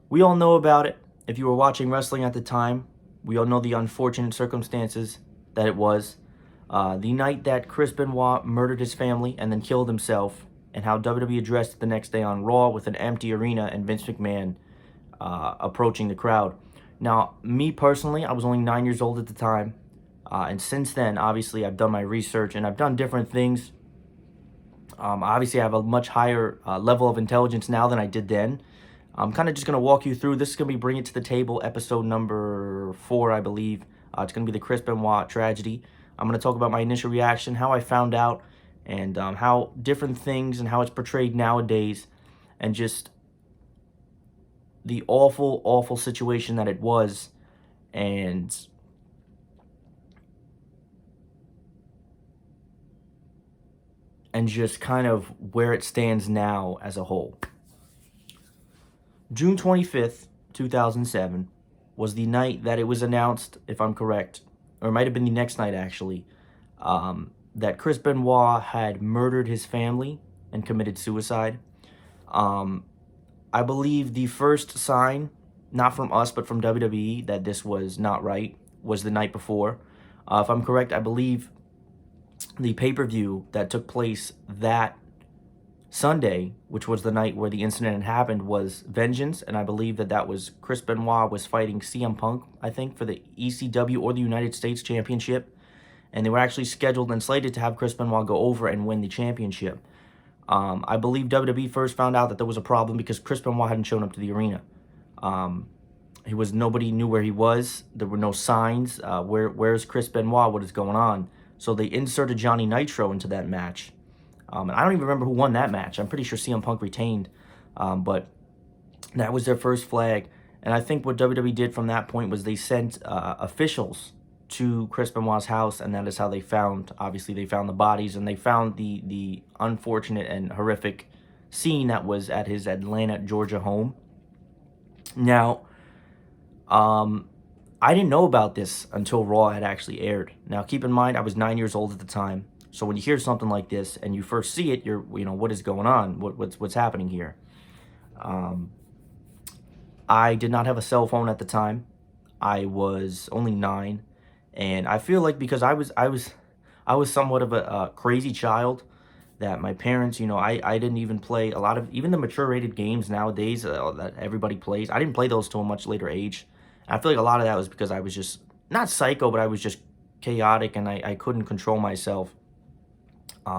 We all know about it. If you were watching wrestling at the time, we all know the unfortunate circumstances that it was. The night that Chris Benoit murdered his family and then killed himself, and how WWE addressed it the next day on Raw with an empty arena and Vince McMahon approaching the crowd. Now, me personally, I was only 9 years old at the time. And since then, obviously, I've done my research and I've done different things. Obviously, I have a much higher level of intelligence now than I did then. I'm kind of just going to walk you through. This is going to be Bring It to the Table, episode number 4, I believe. It's going to be the Chris Benoit tragedy. I'm going to talk about my initial reaction, how I found out, and how different things and how it's portrayed nowadays, and just the awful, awful situation that it was, and just kind of where it stands now as a whole. June 25th, 2007 was the night that it was announced, if I'm correct, or it might have been the next night actually, that Chris Benoit had murdered his family and committed suicide. I believe the first sign, not from us, but from WWE, that this was not right was the night before. If I'm correct, I believe the pay-per-view that took place that Sunday, which was the night where the incident had happened, was Vengeance, and I believe that was Chris Benoit was fighting CM Punk, I think, for the ECW or the United States Championship, and they were actually scheduled and slated to have Chris Benoit go over and win the championship. I believe WWE first found out that there was a problem because Chris Benoit hadn't shown up to the arena. Nobody knew where he was. There were no signs. Where's Chris Benoit? What is going on? So they inserted Johnny Nitro into that match. And I don't even remember who won that match. I'm pretty sure CM Punk retained. But that was their first flag. And I think what WWE did from that point was they sent officials to Chris Benoit's house, and that is how they found the bodies, and they found the unfortunate and horrific scene that was at his Atlanta, Georgia home. Now, I didn't know about this until Raw had actually aired. Now, keep in mind, I was 9 years old at the time. So when you hear something like this and you first see it, what is going on? What's happening here? I did not have a cell phone at the time. I was only 9, and I feel like because I was somewhat of a crazy child, that my parents, I didn't even play a lot of even the mature rated games nowadays that everybody plays. I didn't play those till a much later age. I feel like a lot of that was because I was just not psycho, but I was just chaotic, and I couldn't control myself.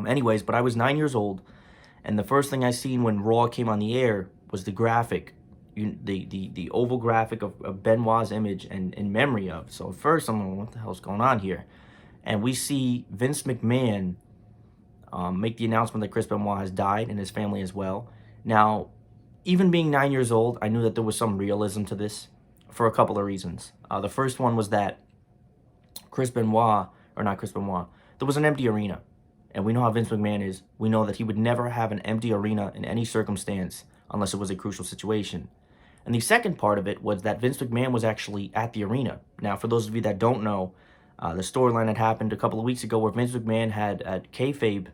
Anyways, but I was 9 years old, and the first thing I seen when Raw came on the air was the graphic, the oval graphic of Benoit's image and in memory of. So at first I'm like, what the hell's going on here? And we see Vince McMahon make the announcement that Chris Benoit has died, and his family as well. Now, even being 9 years old, I knew that there was some realism to this for a couple of reasons. The first one was that Chris Benoit, or not Chris Benoit, there was an empty arena. And we know how Vince McMahon is. We know that he would never have an empty arena in any circumstance unless it was a crucial situation. And the second part of it was that Vince McMahon was actually at the arena. Now, for those of you that don't know, the storyline that happened a couple of weeks ago where Vince McMahon had, at kayfabe,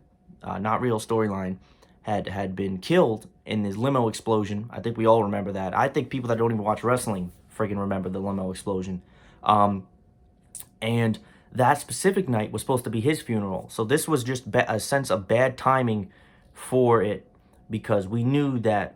not real storyline, had been killed in his limo explosion. I think we all remember that. I think people that don't even watch wrestling friggin' remember the limo explosion. And that specific night was supposed to be his funeral. So this was just a sense of bad timing for it, because we knew that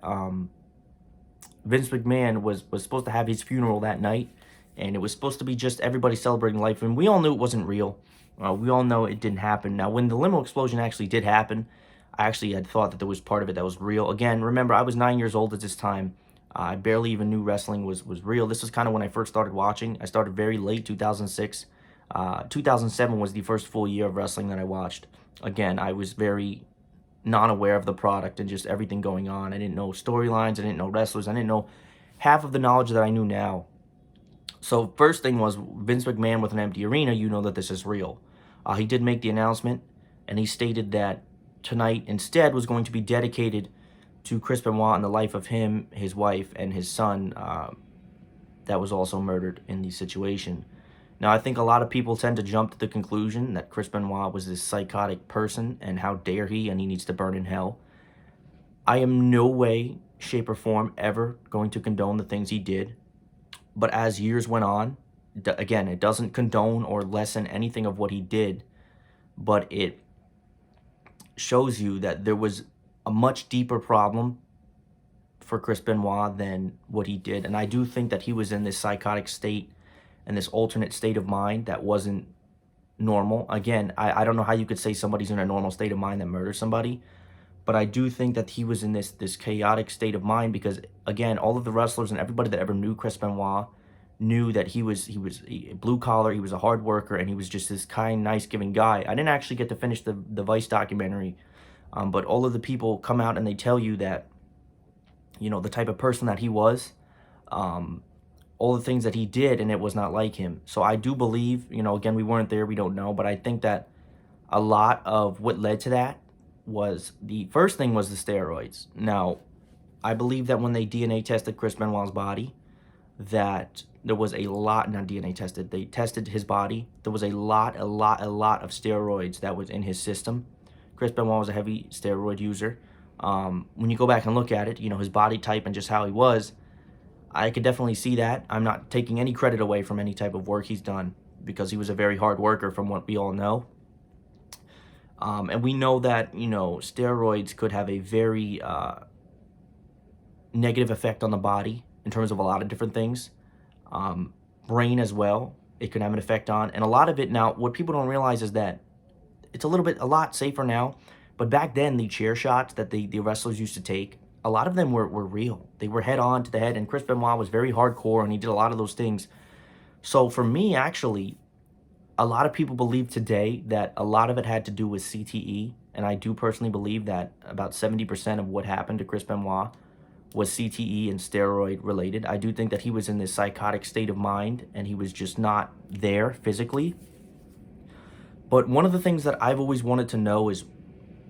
Vince McMahon was supposed to have his funeral that night, and it was supposed to be just everybody celebrating life. And we all knew it wasn't real. We all know it didn't happen. Now, when the limo explosion actually did happen, I actually had thought that there was part of it that was real. Again, remember, I was 9 years old at this time. I barely even knew wrestling was real. This was kind of when I first started watching. I started very late, 2006. 2007 was the first full year of wrestling that I watched. Again, I was very non-aware of the product and just everything going on. I didn't know storylines. I didn't know wrestlers. I didn't know half of the knowledge that I knew now. So first thing was Vince McMahon with an empty arena. You know that this is real. He did make the announcement, and he stated that tonight instead was going to be dedicated to Chris Benoit and the life of him, his wife, and his son that was also murdered in the situation. Now, I think a lot of people tend to jump to the conclusion that Chris Benoit was this psychotic person, and how dare he, and he needs to burn in hell. I am no way shape, or form ever going to condone the things he did. But as years went on, again, it doesn't condone or lessen anything of what he did, but it shows you that there was a much deeper problem for Chris Benoit than what he did. And I do think that he was in this psychotic state and this alternate state of mind that wasn't normal. Again, I don't know how you could say somebody's in a normal state of mind that murders somebody, but I do think that he was in this chaotic state of mind because, again, all of the wrestlers and everybody that ever knew Chris Benoit knew that he was a blue collar, he was a hard worker, and he was just this kind, nice, giving guy. I didn't actually get to finish the Vice documentary, but all of the people come out and they tell you that, you know, the type of person that he was, all the things that he did, and it was not like him. So I do believe, you know, again, we weren't there, we don't know, but I think that a lot of what led to that was, the first thing was the steroids. Now, I believe that when they DNA tested Chris Benoit's body, that there was a lot, not DNA tested, they tested his body. There was a lot of steroids that was in his system. Chris Benoit was a heavy steroid user. When you go back and look at it, you know, his body type and just how he was, I could definitely see that. I'm not taking any credit away from any type of work he's done because he was a very hard worker from what we all know. And we know that, you know, steroids could have a very negative effect on the body in terms of a lot of different things. Brain as well, it could have an effect on. And a lot of it now, what people don't realize is that it's a lot safer now. But back then, the chair shots that the wrestlers used to take, a lot of them were real. They were head on to the head, and Chris Benoit was very hardcore, and he did a lot of those things. So for me, actually, a lot of people believe today that a lot of it had to do with CTE, and I do personally believe that about 70% of what happened to Chris Benoit was CTE and steroid related. I do think that he was in this psychotic state of mind, and he was just not there physically. But one of the things that I've always wanted to know is,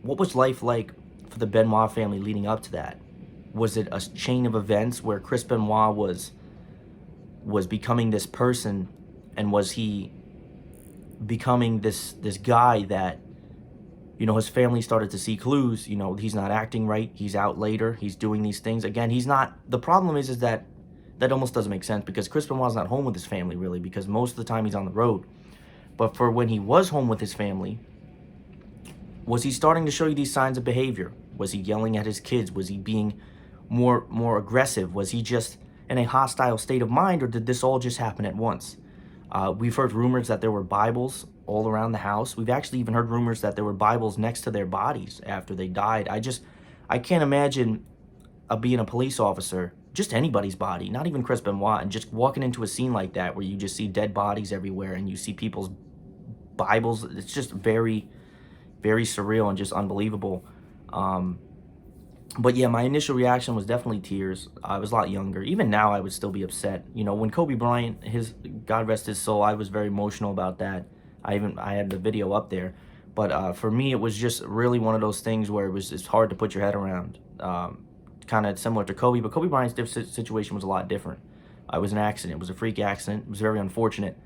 what was life like for the Benoit family leading up to that? Was it a chain of events where Chris Benoit was becoming this person, and was he becoming this guy that, you know, his family started to see clues, you know, he's not acting right, he's out later, he's doing these things. Again, he's not, the problem is that almost doesn't make sense because Chris Benoit's not home with his family really, because most of the time he's on the road. But for when he was home with his family, was he starting to show you these signs of behavior? Was he yelling at his kids? Was he being more aggressive? Was he just in a hostile state of mind, or did this all just happen at once? We've heard rumors that there were Bibles all around the house. We've actually even heard rumors that there were Bibles next to their bodies after they died. I can't imagine being a police officer, just anybody's body, not even Chris Benoit, and just walking into a scene like that where you just see dead bodies everywhere and you see people's Bibles. It's just very, very surreal and just unbelievable. But yeah, my initial reaction was definitely tears. I was a lot younger. Even now, I would still be upset. You know, when Kobe Bryant, God rest his soul, I was very emotional about that. I had the video up there. But for me, it was just really one of those things where it's hard to put your head around. Kind of similar to Kobe, but Kobe Bryant's situation was a lot different. It was an accident. It was a freak accident. It was very unfortunate.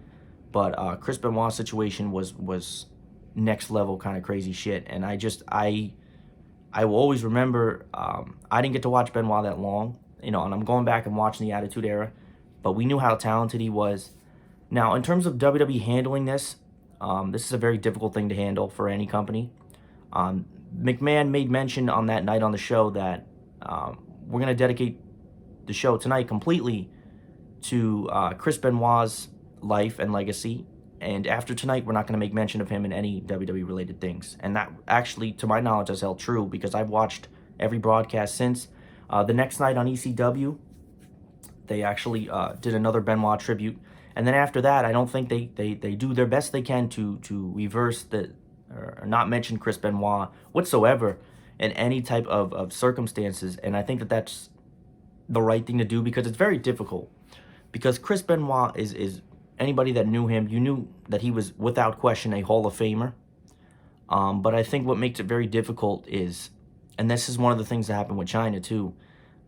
But Chris Benoit's situation was next level kind of crazy shit. And I will always remember, I didn't get to watch Benoit that long, you know, and I'm going back and watching the Attitude Era, but we knew how talented he was. Now, in terms of WWE handling this, this is a very difficult thing to handle for any company. McMahon made mention on that night on the show that we're going to dedicate the show tonight completely to Chris Benoit's life and legacy. And after tonight, we're not going to make mention of him in any WWE-related things. And that actually, to my knowledge, has held true because I've watched every broadcast since. The next night on ECW, they actually did another Benoit tribute. And then after that, I don't think they do their best they can to reverse or not mention Chris Benoit whatsoever in any type of circumstances. And I think that that's the right thing to do because it's very difficult. Because Chris Benoit is anybody that knew him, you knew that he was, without question, a Hall of Famer. But I think what makes it very difficult is, and this is one of the things that happened with China too,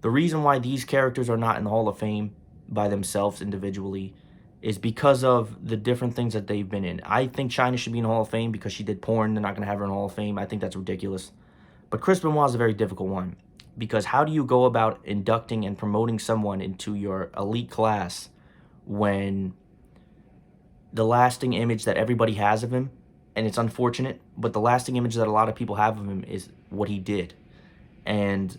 the reason why these characters are not in the Hall of Fame by themselves individually is because of the different things that they've been in. I think China should be in the Hall of Fame because she did porn. They're not going to have her in the Hall of Fame. I think that's ridiculous. But Chris Benoit is a very difficult one. Because how do you go about inducting and promoting someone into your elite class when the lasting image that everybody has of him, and it's unfortunate, but the lasting image that a lot of people have of him is what he did. And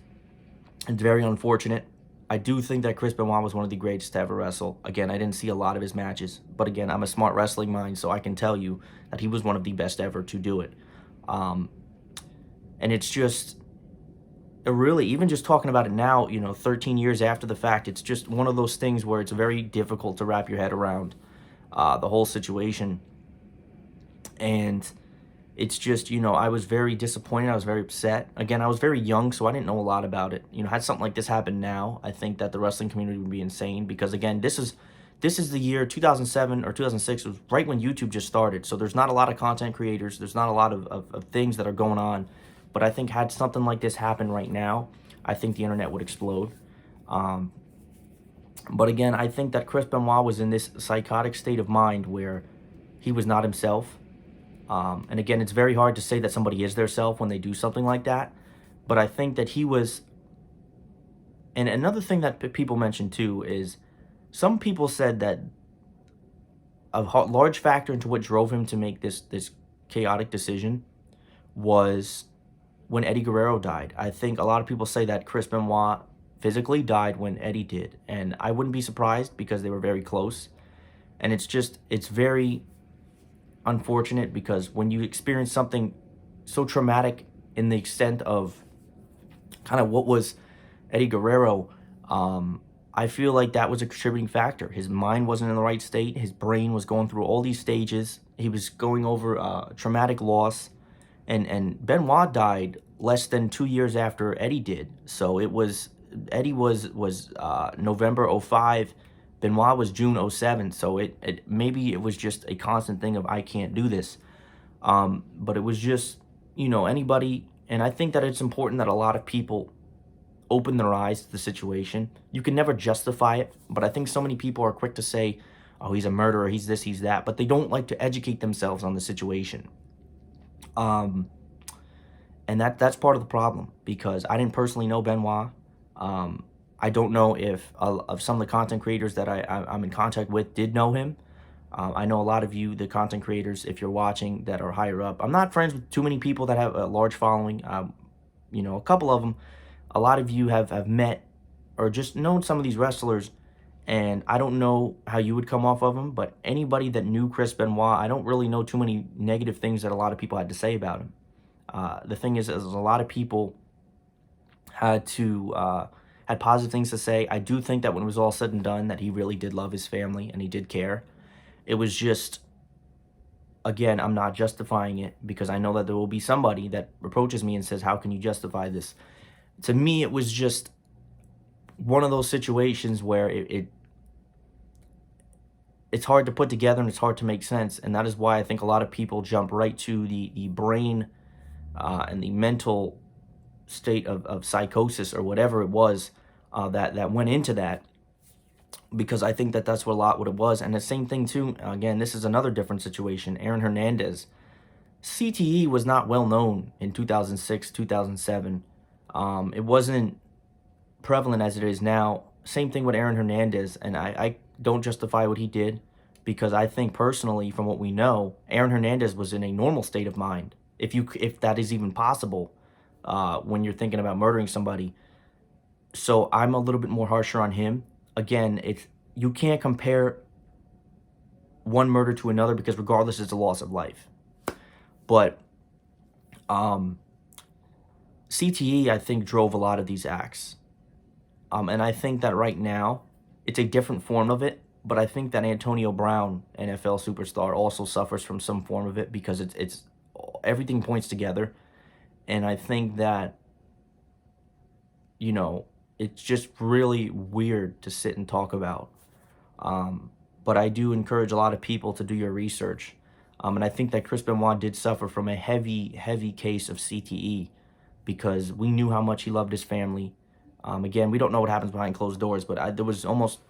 it's very unfortunate. I do think that Chris Benoit was one of the greatest to ever wrestle. Again, I didn't see a lot of his matches, but again, I'm a smart wrestling mind, so I can tell you that he was one of the best ever to do it. Um, and it's just really, even just talking about it now, 13 years after the fact, it's just one of those things where it's very difficult to wrap your head around the whole situation. And it's just, I was very disappointed. I was very upset. Again, I was very young, so I didn't know a lot about it. Had something like this happen now, I think that the wrestling community would be insane, because again, this is the year 2007 or 2006. It was right when YouTube just started. So there's not a lot of content creators. There's not a lot of things that are going on. But I think had something like this happen right now, I think the internet would explode. Um, but again, I think that Chris Benoit was in this psychotic state of mind where he was not himself. And again, it's very hard to say that somebody is their self when they do something like that. But I think that he was. And another thing that people mention too is some people said that a large factor into what drove him to make this chaotic decision was when Eddie Guerrero died. I think a lot of people say that Chris Benoit physically died when Eddie did. And I wouldn't be surprised because they were very close. And it's very unfortunate because when you experience something so traumatic in the extent of kind of what was Eddie Guerrero, I feel like that was a contributing factor. His mind wasn't in the right state. His brain was going through all these stages. He was going over traumatic loss. And Benoit died less than 2 years after Eddie did. So Eddie was November 05. Benoit was June 07. So maybe it was just a constant thing of I can't do this. But it was just, anybody. And I think that it's important that a lot of people open their eyes to the situation. You can never justify it, but I think so many people are quick to say, oh, he's a murderer, he's this, he's that, but they don't like to educate themselves on the situation. And that's part of the problem, because I didn't personally know Benoit. I don't know if of some of the content creators that I'm in contact with did know him. I know a lot of you, the content creators, if you're watching, that are higher up. I'm not friends with too many people that have a large following. A couple of them. A lot of you have met or just known some of these wrestlers, and I don't know how you would come off of them, but anybody that knew Chris Benoit, I don't really know too many negative things that a lot of people had to say about him. The thing is a lot of people had positive things to say. I do think that when it was all said and done, that he really did love his family and he did care. It was just, again, I'm not justifying it, because I know that there will be somebody that approaches me and says, how can you justify this? To me, it was just one of those situations where it's hard to put together and it's hard to make sense. And that is why I think a lot of people jump right to the brain and the mental state of psychosis or whatever it was that went into that, because I think that that's what it was. And the same thing too, again, this is another different situation. Aaron Hernandez. CTE was not well known in 2006, 2007. It wasn't prevalent as it is now. Same thing with Aaron Hernandez, and I don't justify what he did, because I think personally, from what we know, Aaron Hernandez was in a normal state of mind, if that is even possible, when you're thinking about murdering somebody. So I'm a little bit more harsher on him. Again, you can't compare one murder to another, because regardless, it's a loss of life. But CTE, I think, drove a lot of these acts. And I think that right now, it's a different form of it. But I think that Antonio Brown, NFL superstar, also suffers from some form of it, because it's everything points together. And I think that, it's just really weird to sit and talk about. But I do encourage a lot of people to do your research. And I think that Chris Benoit did suffer from a heavy, heavy case of CTE, because we knew how much he loved his family. Again, we don't know what happens behind closed doors, but there was almost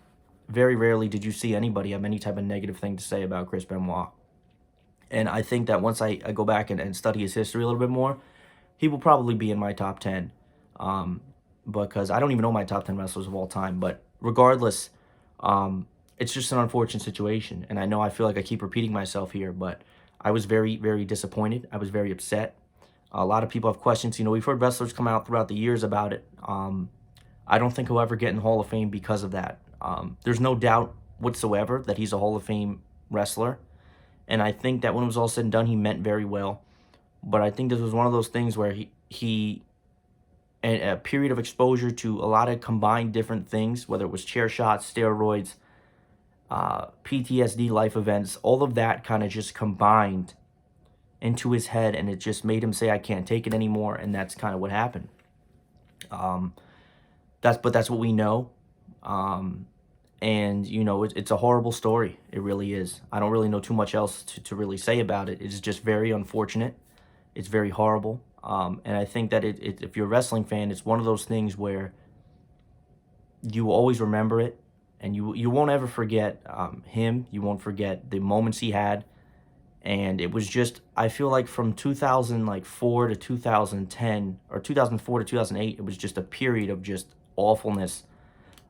very rarely did you see anybody have any type of negative thing to say about Chris Benoit. And I think that once I go back and study his history a little bit more, he will probably be in my top 10. because I don't even know my top 10 wrestlers of all time. But regardless, it's just an unfortunate situation. And I know I feel like I keep repeating myself here, but I was very, very disappointed. I was very upset. A lot of people have questions. You know, we've heard wrestlers come out throughout the years about it. I don't think he'll ever get in the Hall of Fame because of that. There's no doubt whatsoever that he's a Hall of Fame wrestler. And I think that when it was all said and done, he meant very well. But I think this was one of those things where he a period of exposure to a lot of combined different things, whether it was chair shots, steroids, PTSD, life events, all of that kind of just combined into his head, and it just made him say, "I can't take it anymore," and that's kind of what happened. Um, that's what we know, and you know it's a horrible story. It really is. I don't really know too much else to really say about it. It's just very unfortunate. It's very horrible, and I think that if you're a wrestling fan, it's one of those things where you will always remember it, and you won't ever forget him. You won't forget the moments he had, and it was just, I feel like from 2004 to 2010, or 2004 to 2008, it was just a period of just awfulness.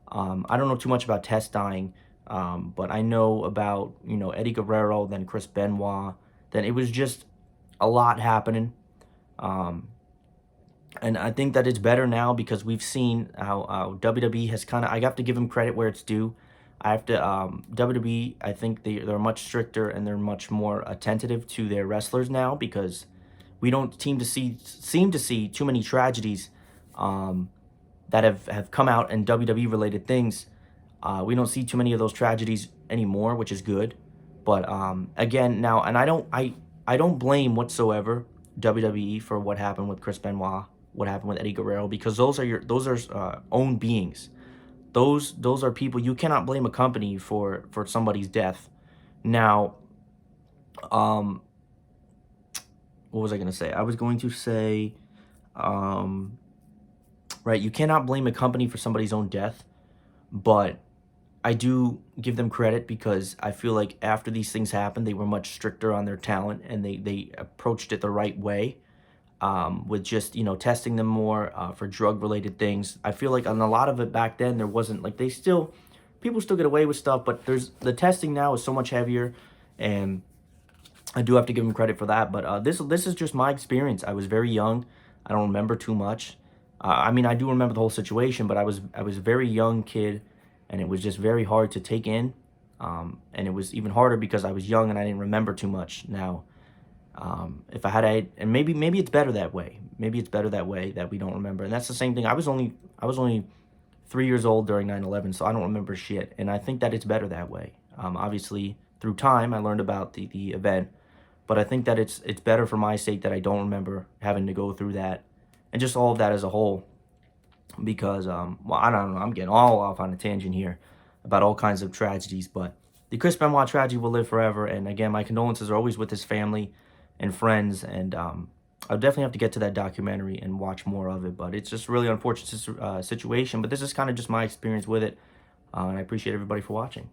I don't know too much about Test dying, but I know about, you know, Eddie Guerrero, then Chris Benoit. Then it was just a lot happening. Um, and I think that it's better now because we've seen how WWE has kind of, I have to give them credit where it's due. I have to, WWE, I think they're much stricter and they're much more attentive to their wrestlers now, because we don't seem to see too many tragedies that have come out in WWE related things. We don't see too many of those tragedies anymore, which is good. But again, now, and I don't blame whatsoever WWE for what happened with Chris Benoit, what happened with Eddie Guerrero, because those are own beings. Those are people. You cannot blame a company for somebody's death. Now, what was I gonna say? I was going to say, right, you cannot blame a company for somebody's own death, but I do give them credit because I feel like after these things happened, they were much stricter on their talent, and they approached it the right way, with just, you know, testing them more for drug related things. I feel like on a lot of it back then, there wasn't like, people still get away with stuff, but the testing now is so much heavier, and I do have to give them credit for that. But this is just my experience. I was very young. I don't remember too much. I mean, I do remember the whole situation, but I was a very young kid, and it was just very hard to take in. And it was even harder because I was young and I didn't remember too much. Now, if I had and maybe it's better that way. Maybe it's better that way, that we don't remember. And that's the same thing. I was only 3 years old during 9/11, so I don't remember shit. And I think that it's better that way. Obviously, through time, I learned about the event, but I think that it's better for my sake that I don't remember having to go through that, and just all of that as a whole. Because well, I don't know, I'm getting all off on a tangent here about all kinds of tragedies, but the Chris Benoit tragedy will live forever. And again, my condolences are always with his family and friends, and I'll definitely have to get to that documentary and watch more of it. But it's just really unfortunate situation, but this is kind of just my experience with it, and I appreciate everybody for watching.